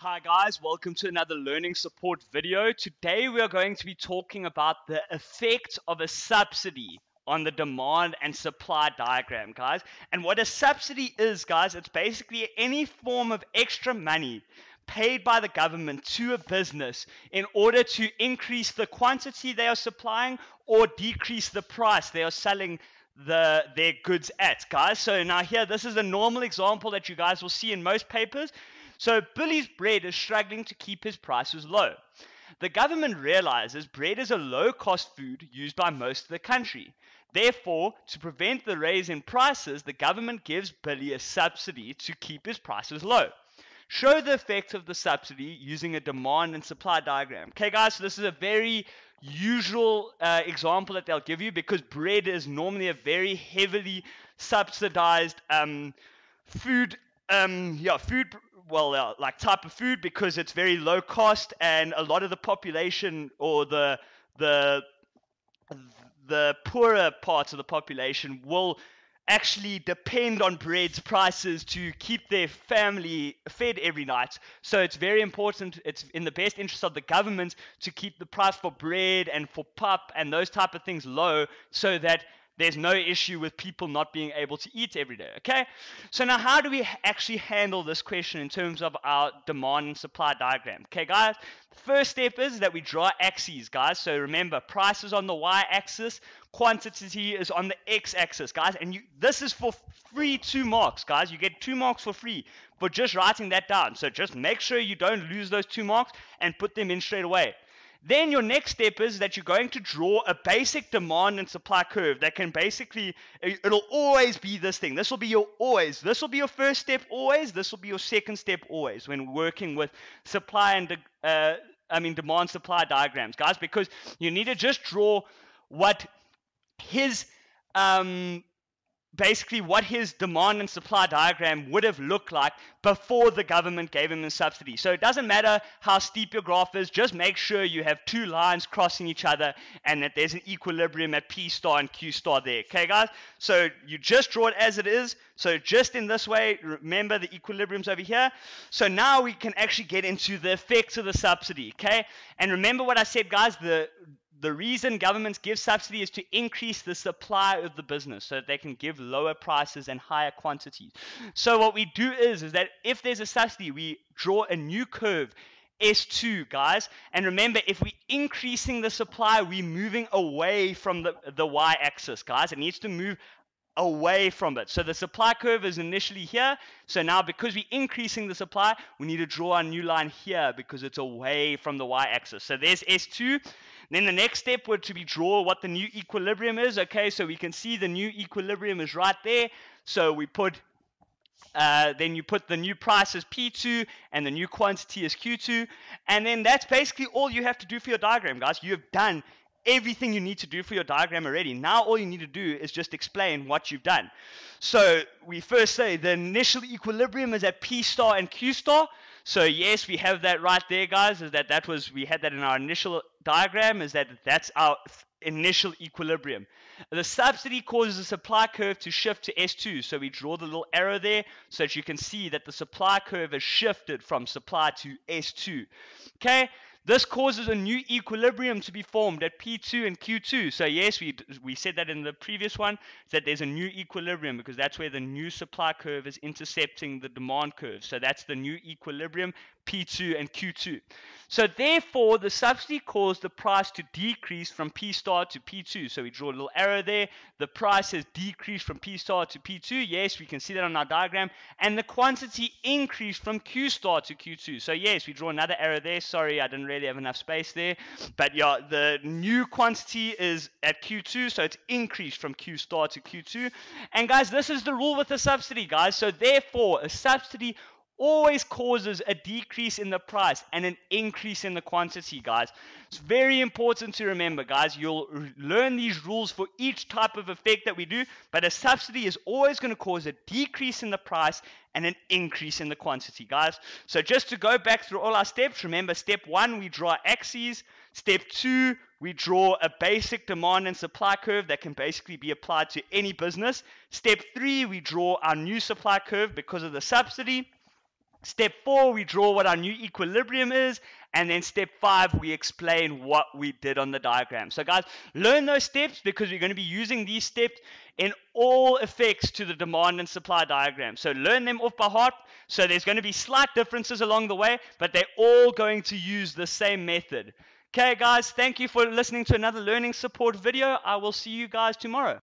Hi guys, welcome to another learning support video. Today we are going to be talking about the effect of a subsidy on the demand and supply diagram, guys. And what a subsidy is, guys, it's basically any form of extra money paid by the government to a business in order to increase the quantity they are supplying or decrease the price they are selling their goods at, guys. So now here, this is a normal example that you guys will see in most papers. So Billy's bread is struggling to keep his prices low. The government realizes bread is a low-cost food used by most of the country. Therefore, to prevent the raise in prices, the government gives Billy a subsidy to keep his prices low. Show the effect of the subsidy using a demand and supply diagram. Okay, guys, so this is a very usual example that they'll give you because bread is normally a very heavily subsidized food like type of food because it's very low cost, and a lot of the population or the poorer parts of the population will actually depend on bread's prices to keep their family fed every night. So it's very important, it's in the best interest of the government to keep the price for bread and for pap and those type of things low so that there's no issue with people not being able to eat every day, okay? So now how do we actually handle this question in terms of our demand and supply diagram? Okay, guys, the first step is that we draw axes, guys. So remember, price is on the y-axis, quantity is on the x-axis, guys. And this is for free 2 marks, guys. You get 2 marks for free for just writing that down. So just make sure you don't lose those 2 marks and put them in straight away. Then your next step is that you're going to draw a basic demand and supply curve that can basically, it'll always be this thing. This will be your first step always. This will be your second step always when working with supply and demand supply diagrams, guys, because you need to just draw what his what his demand and supply diagram would have looked like before the government gave him the subsidy. So it doesn't matter how steep your graph is, just make sure you have 2 lines crossing each other and that there's an equilibrium at P star and Q star there. Okay, guys? So you just draw it as it is. So just in this way, remember the equilibrium's over here. So now we can actually get into the effects of the subsidy, okay? And remember what I said, guys, the reason governments give subsidy is to increase the supply of the business so that they can give lower prices and higher quantities. So what we do is that if there's a subsidy, we draw a new curve, S2, guys. And remember, if we're increasing the supply, we're moving away from the y-axis, guys. It needs to move away from it. So the supply curve is initially here. So now because we're increasing the supply, we need to draw a new line here because it's away from the y-axis. So there's S2. Then the next step would to be draw what the new equilibrium is. Okay, so we can see the new equilibrium is right there. So we put, then you put the new price as P2 and the new quantity as Q2. And then that's basically all you have to do for your diagram, guys. You have done everything you need to do for your diagram already. Now all you need to do is just explain what you've done. So we first say the initial equilibrium is at P star and Q star. So yes, we have that right there, guys, is we had that in our initial diagram, is that's our initial equilibrium. The subsidy causes the supply curve to shift to S2, so we draw the little arrow there so that you can see that the supply curve has shifted from supply to S2. Okay, this causes a new equilibrium to be formed at P2 and Q2. So yes, we said that in the previous one, that there's a new equilibrium because that's where the new supply curve is intercepting the demand curve. So that's the new equilibrium, P2 and Q2. So therefore, the subsidy caused the price to decrease from P star to P2. So we draw a little arrow there. The price has decreased from P star to P2. Yes, we can see that on our diagram. And the quantity increased from Q star to Q2. So yes, we draw another arrow there. Sorry, I didn't really have enough space there. But yeah, the new quantity is at Q2. So it's increased from Q star to Q2. And guys, this is the rule with the subsidy, guys. So therefore, a subsidy always causes a decrease in the price and an increase in the quantity, guys. It's very important to remember, guys. You'll learn these rules for each type of effect that we do, but a subsidy is always going to cause a decrease in the price and an increase in the quantity, guys. So just to go back through all our steps, remember step 1, we draw axes. Step 2, we draw a basic demand and supply curve that can basically be applied to any business. Step 3, we draw our new supply curve because of the subsidy. Step 4, we draw what our new equilibrium is. And then step 5, we explain what we did on the diagram. So guys, learn those steps because we're going to be using these steps in all effects to the demand and supply diagram. So learn them off by heart. So there's going to be slight differences along the way, but they're all going to use the same method. Okay guys, thank you for listening to another learning support video. I will see you guys tomorrow.